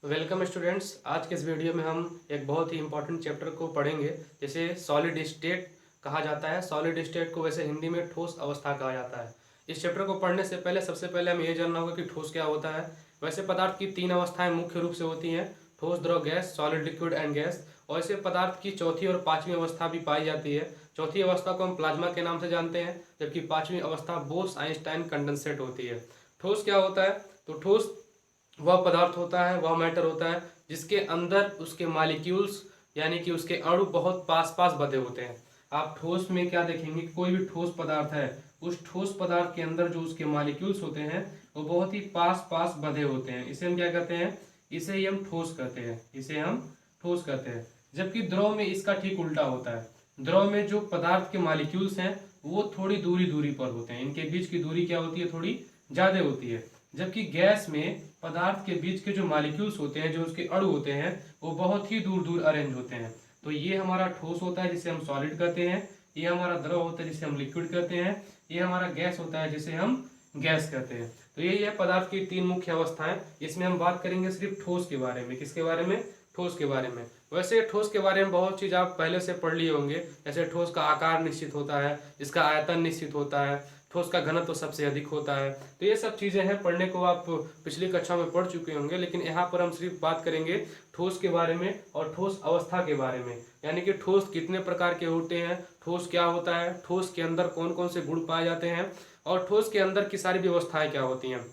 Welcome students. आज के इस वीडियो में हम एक बहुत ही इंपॉर्टेंट चैप्टर को पढ़ेंगे जिसे सॉलिड स्टेट कहा जाता है। सॉलिड स्टेट को वैसे हिंदी में ठोस अवस्था कहा जाता है। इस चैप्टर को पढ़ने से पहले सबसे पहले हमें ये जानना होगा कि ठोस क्या होता है। वैसे पदार्थ की तीन अवस्थाएं मुख्य रूप से होती हैं, ठोस, द्रव, gas, solid, liquid and gas. और ऐसे पदार्थ की चौथी और पांचवी अवस्था भी पाई जाती है। चौथी अवस्था को हम प्लाज्मा के नाम से जानते हैं, जबकि पांचवी अवस्था बोस-आइंस्टाइन कंडेंसेट होती है। ठोस क्या होता है? तो ठोस वह पदार्थ होता है, वह मैटर होता है जिसके अंदर उसके मॉलिक्यूल्स यानी कि उसके अणु बहुत पास पास बंधे होते हैं। आप ठोस में क्या देखेंगे कि कोई भी ठोस पदार्थ है, उस ठोस पदार्थ के अंदर जो उसके मॉलिक्यूल्स होते हैं वो बहुत ही पास पास बंधे होते हैं। इसे हम क्या कहते हैं? इसे ही हम ठोस कहते हैं। इसे हम ठोस कहते हैं। जबकि द्रव में इसका ठीक उल्टा होता है। द्रव में जो पदार्थ के मॉलिक्यूल्स हैं वो थोड़ी दूरी दूरी पर होते हैं। इनके बीच की दूरी क्या होती है? थोड़ी ज्यादा होती है। जबकि गैस में पदार्थ के बीच के जो मॉलिक्यूल्स होते हैं, जो उसके अणु होते हैं, वो बहुत ही दूर दूर अरेंज होते हैं। तो ये हमारा ठोस होता है जिसे हम सॉलिड कहते हैं, ये हमारा द्रव होता है जिसे हम लिक्विड कहते हैं, ये हमारा गैस होता है जिसे हम गैस कहते हैं। तो यही है पदार्थ की तीन मुख्य अवस्थाएं। इसमें हम बात करेंगे सिर्फ ठोस के बारे में। किसके बारे में? ठोस के बारे में। वैसे ठोस के बारे में बहुत चीज आप पहले से पढ़ लिए होंगे। जैसे ठोस का आकार निश्चित होता है, इसका आयतन निश्चित होता है, ठोस का घनत्व तो सबसे अधिक होता है। तो ये सब चीज़ें हैं, पढ़ने को आप पिछली कक्षा में पढ़ चुके होंगे। लेकिन यहाँ पर हम सिर्फ बात करेंगे ठोस के बारे में और ठोस अवस्था के बारे में, यानी कि ठोस कितने प्रकार के होते हैं, ठोस क्या होता है, ठोस के अंदर कौन कौन से गुण पाए जाते हैं और ठोस के अंदर की सारी व्यवस्थाएं क्या होती हैं।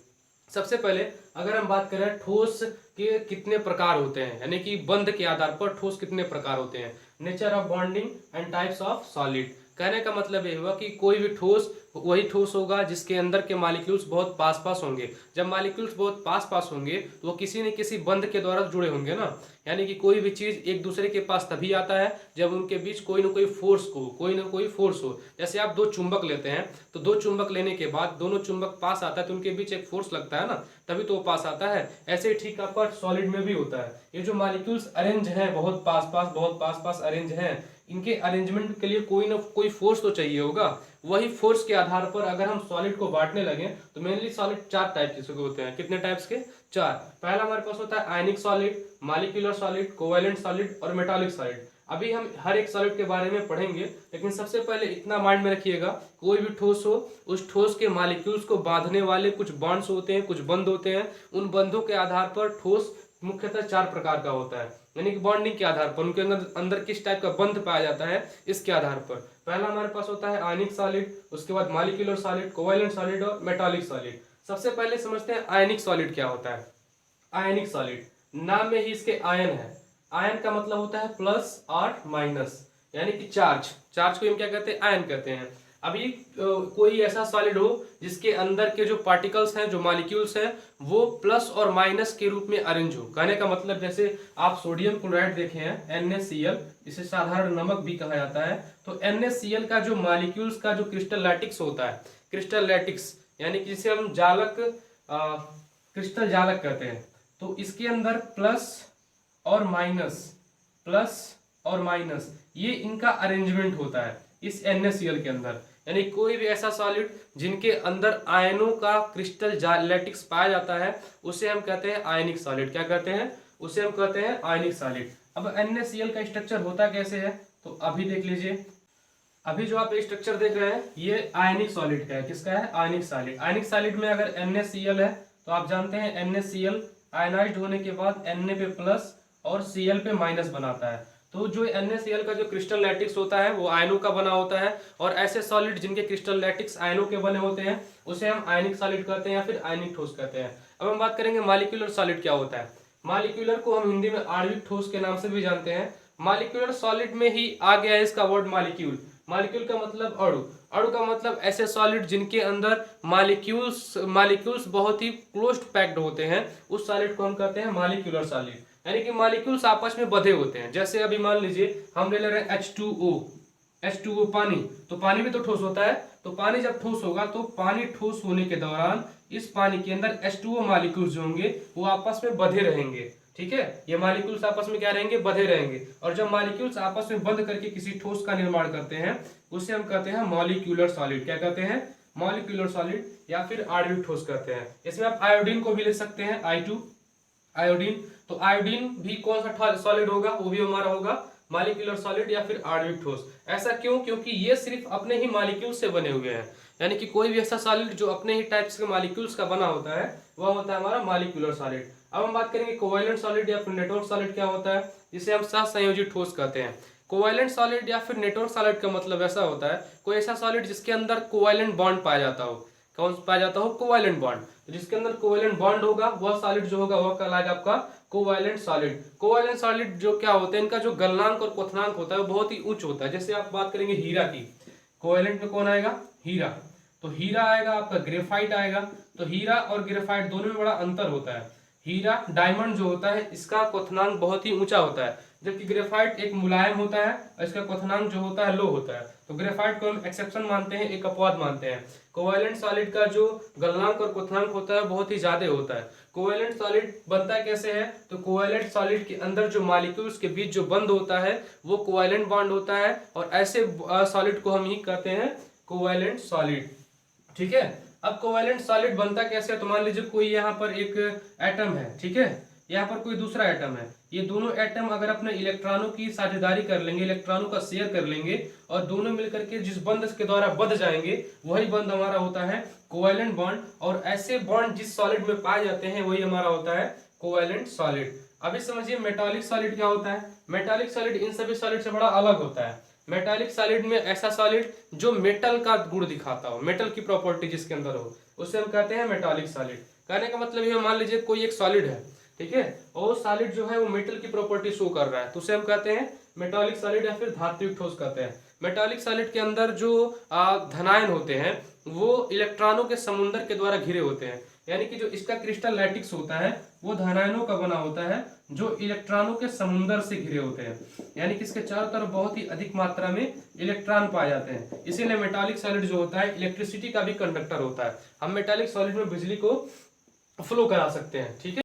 सबसे पहले अगर हम बात करें ठोस के कितने प्रकार होते हैं, यानी कि बंध के आधार पर ठोस कितने प्रकार होते हैं। Nature of bonding and types of solid. कहने का मतलब ये हुआ कि कोई भी ठोस वही ठोस होगा जिसके अंदर के मॉलिक्यूल्स बहुत पास पास होंगे। जब मॉलिक्यूल्स बहुत पास पास होंगे तो वो किसी न किसी बंध के द्वारा जुड़े होंगे ना। यानी कि कोई भी चीज एक दूसरे के पास तभी आता है जब उनके बीच कोई ना कोई फोर्स हो। जैसे आप दो चुंबक लेते हैं तो दो चुंबक लेने के बाद दोनों चुंबक पास आता है तो उनके बीच एक फोर्स लगता है ना, तभी तो वो पास आता है। ऐसे ही ठीक आपका सॉलिड में भी होता है। ये जो मॉलिक्यूल्स अरेंज हैं बहुत पास पास अरेंज हैं, इनके अरेंजमेंट के लिए कोई ना कोई फोर्स तो चाहिए होगा। वही फोर्स के आधार पर अगर हम सॉलिड को बांटने लगे तो मेनली सॉलिड चार टाइप के होते हैं। कितने टाइप्स के? चार। पहला हमारे पास होता है आयनिक solid, molecular solid, covalent solid और मेटालिक सॉलिड। अभी हम हर एक सॉलिड के बारे में पढ़ेंगे, लेकिन सबसे पहले इतना माइंड में रखिएगा, कोई भी ठोस हो उस ठोस के मॉलिक्यूल्स को बांधने वाले कुछ बॉन्ड्स होते हैं, कुछ बंध होते हैं। उन बंधों के आधार पर ठोस मुख्यतः चार प्रकार का होता है, यानी कि बॉन्डिंग के आधार पर उनके अंदर अंदर किस टाइप का बंध पाया जाता है इसके आधार पर। पहला हमारे पास होता है आयनिक सॉलिड, उसके बाद मॉलिक्यूलर सॉलिड, कोवैलेंट सॉलिड और मेटालिक सॉलिड। सबसे पहले समझते हैं आयनिक सॉलिड क्या होता है। आयनिक सॉलिड, नाम में ही इसके आयन है। आयन का मतलब होता है प्लस और माइनस, यानी कि चार्ज। चार्ज को हम क्या कहते हैं? आयन कहते हैं। अभी कोई ऐसा सॉलिड हो जिसके अंदर के जो पार्टिकल्स हैं, जो मॉलिक्यूल्स हैं, वो प्लस और माइनस के रूप में अरेंज हो। कहने का मतलब जैसे आप सोडियम क्लोराइड देखे हैं NaCl, इसे साधारण नमक भी कहा जाता है। तो NaCl का जो मॉलिक्यूल्स का जो क्रिस्टल लैटिक्स होता है, क्रिस्टल लैटिक्स यानी कि जिसे हम जालक क्रिस्टल जालक कहते हैं, तो इसके अंदर और माइनस प्लस और माइनस ये इनका अरेंजमेंट होता है इस NaCl के अंदर। यानी कोई भी ऐसा सॉलिड जिनके अंदर आयनों का क्रिस्टल लैटिक्स पाया जाता है उसे हम कहते हैं आयनिक सॉलिड। क्या कहते हैं? उसे हम कहते हैं आयनिक सॉलिड। अब NaCl का स्ट्रक्चर होता कैसे है तो अभी देख लीजिए। अभी जो आप स्ट्रक्चर देख रहे हैं ये आयनिक सॉलिड का है। किसका है? आयनिक सॉलिड। आयनिक सॉलिड में अगर NaCl है तो आप जानते हैं NaCl आयनाइज्ड होने के बाद Na पे प्लस और Cl पे माइनस बनाता है। तो जो NaCl का जो क्रिस्टल लैटिक्स होता है वो आयनों का बना होता है, और ऐसे सॉलिड जिनके क्रिस्टल लैटिक्स आयनों के बने होते हैं उसे हम आयनिक सॉलिड कहते हैं या फिर आयनिक ठोस कहते हैं। अब हम बात करेंगे मॉलिक्यूलर सॉलिड क्या होता है। मॉलिक्यूलर को हम हिंदी में आणविक ठोस के नाम से भी जानते हैं। मॉलिक्यूलर सॉलिड में ही आ गया है इसका वर्ड मॉलिक्यूल। मॉलिक्यूल का मतलब अणु, अणु का मतलब ऐसे सॉलिड जिनके अंदर मॉलिक्यूल्स बहुत ही क्लोज पैक्ड होते हैं, उस सॉलिड को हम कहते हैं मॉलिक्यूलर सॉलिड। यानी कि मॉलिक्यूल्स आपस में बंधे होते हैं। जैसे अभी मान लीजिए हम ले रहे हैं H2O पानी, तो पानी भी तो ठोस होता है। तो पानी जब ठोस होगा तो पानी ठोस होने के दौरान इस पानी के अंदर H2O मॉलिक्यूल्स जो होंगे वो आपस में बंधे रहेंगे। ठीक है, ये मॉलिक्यूल्स आपस में क्या रहेंगे? बंधे रहेंगे। और जब मॉलिक्यूल्स आपस में बंध करके किसी ठोस का निर्माण करते हैं उसे हम कहते हैं मॉलिक्यूलर सॉलिड। क्या कहते हैं? मॉलिक्यूलर सॉलिड या फिर आणविक ठोस कहते हैं। इसमें आप आयोडीन को भी ले सकते हैं, I2। आयोडीन। तो आयोडीन भी कौन सा सॉलिड होगा, वो भी हमारा होगा मॉलिक्यूलर सॉलिड या फिर आणविक ठोस। ऐसा क्यों? क्योंकि ये सिर्फ अपने ही मॉलिक्यूल से बने हुए हैं, यानी कि कोई भी ऐसा सॉलिड जो अपने ही टाइप्स के मॉलिक्यूल्स का बना होता है वह होता है हमारा मॉलिक्यूलर सॉलिड। अब हम बात करेंगे कोवैलेंट सॉलिड या फिर नेटवर्क सॉलिड क्या होता है, जिसे हम सहसंयोजी ठोस कहते हैं। कोवैलेंट सॉलिड या फिर नेटवर्क सॉलिड का मतलब ऐसा होता है कोई ऐसा सॉलिड जिसके अंदर कोवैलेंट बॉन्ड पाया जाता हो। कौन पाया जाता हो? Covalent bond. तो जिसके अंदर कोवैलेंट बॉन्ड होगा वह सॉलिड जो होगा वह कहलाएगा आपका कोवैलेंट सॉलिड। कोवैलेंट सॉलिड जो क्या होते हैं, इनका जो गलनांक और क्वथनांक होता है वो बहुत ही उच्च होता है। जैसे आप बात करेंगे हीरा की, कोवैलेंट में कौन आएगा? हीरा। तो हीरा आएगा आपका, ग्रेफाइट आएगा। तो हीरा और ग्रेफाइट दोनों में बड़ा अंतर होता है। हीरा डायमंड जो होता है इसका क्वथनांक बहुत ही ऊंचा होता है, जबकि ग्रेफाइट एक मुलायम होता है और इसका क्वथनांक जो होता है लो होता है। तो ग्रेफाइट को हम एक्सेप्शन मानते हैं, एक अपवाद मानते हैं। कोवैलेंट सॉलिड का जो गलनांक और क्वथनांक होता है बहुत ही ज्यादा होता है। कोवैलेंट सॉलिड बनता कैसे है? तो कोवैलेंट सॉलिड के अंदर जो मॉलिक्यूल्स के बीच जो बंद होता है वो कोवैलेंट बॉन्ड होता है, और ऐसे सॉलिड को हम ही कहते हैं कोवैलेंट सॉलिड। ठीक है। अब कोवैलेंट सॉलिड बनता कैसे है? तो मान लीजिए कोई यहाँ पर एक एटम है, ठीक है, यहाँ पर कोई दूसरा एटम है। ये दोनों एटम अगर अपने इलेक्ट्रॉनों की साझेदारी कर लेंगे, इलेक्ट्रॉनों का शेयर कर लेंगे और दोनों मिलकर के जिस बंध के द्वारा बंध जाएंगे वही बंध हमारा होता है कोवैलेंट बॉन्ड। और ऐसे बॉन्ड जिस सॉलिड में पाए जाते हैं वही हमारा होता है कोवैलेंट सॉलिड। अभी समझिए मेटालिक सॉलिड क्या होता है। मेटालिक सॉलिड इन सभी सॉलिड से बड़ा अलग होता है। मेटालिक सॉलिड में ऐसा सॉलिड जो मेटल का गुण दिखाता हो, मेटल की प्रॉपर्टी जिसके अंदर हो, उसे हम कहते हैं मेटालिक सॉलिड। कहने का मतलब ये, मान लीजिए कोई एक सॉलिड है, ठीक है, और सॉलिड जो है वो मेटल की प्रॉपर्टी शो कर रहा है, तो उसे हम कहते हैं मेटालिक सॉलिड या फिर धात्विक ठोस कहते हैं। मेटालिक सॉलिड के अंदर जो धनायन होते हैं वो इलेक्ट्रॉनों के समुद्र के द्वारा घिरे होते हैं, यानी कि जो इसका क्रिस्टल लैटिक्स होता है वो धनायनों का बना होता है जो इलेक्ट्रॉनों के समुद्र से घिरे होते हैं, यानी कि इसके चारों तरफ बहुत ही अधिक मात्रा में इलेक्ट्रॉन पाए जाते हैं। इसीलिए मेटालिक सॉलिड जो होता है इलेक्ट्रिसिटी का भी कंडक्टर होता है। हम मेटालिक सॉलिड में बिजली को फ्लो करा सकते हैं। ठीक है।